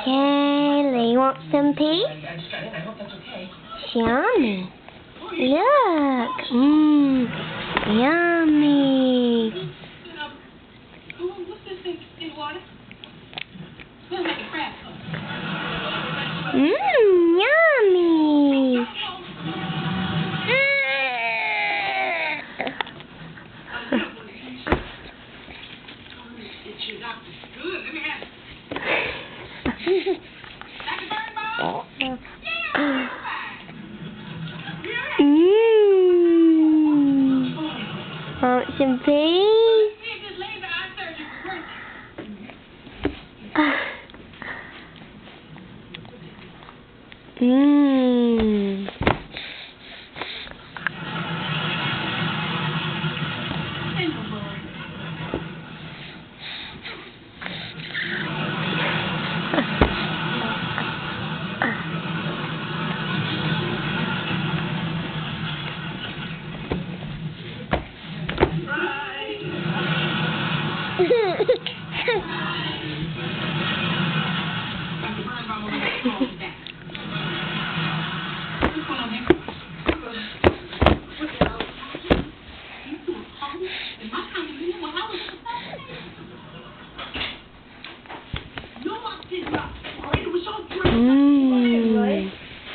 Kaylee, want some peas? Yummy. Look. Yummy. Yummy. Want some peas?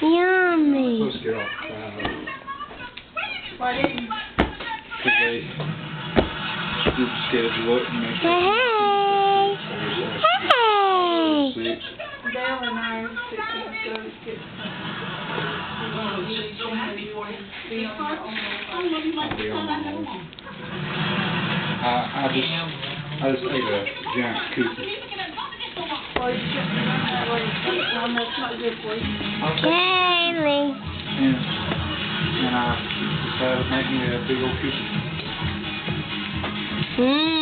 Yummy. Supposed to get off Why didn't you? because they did schedule it and make Hey. Hey. Dale and I are sick of go get I'll be on my own. I just ate a giant cookie. well, you shouldn't have done that way. That's one that's not good for you. Kaylee. And I decided to make me a big old cookie.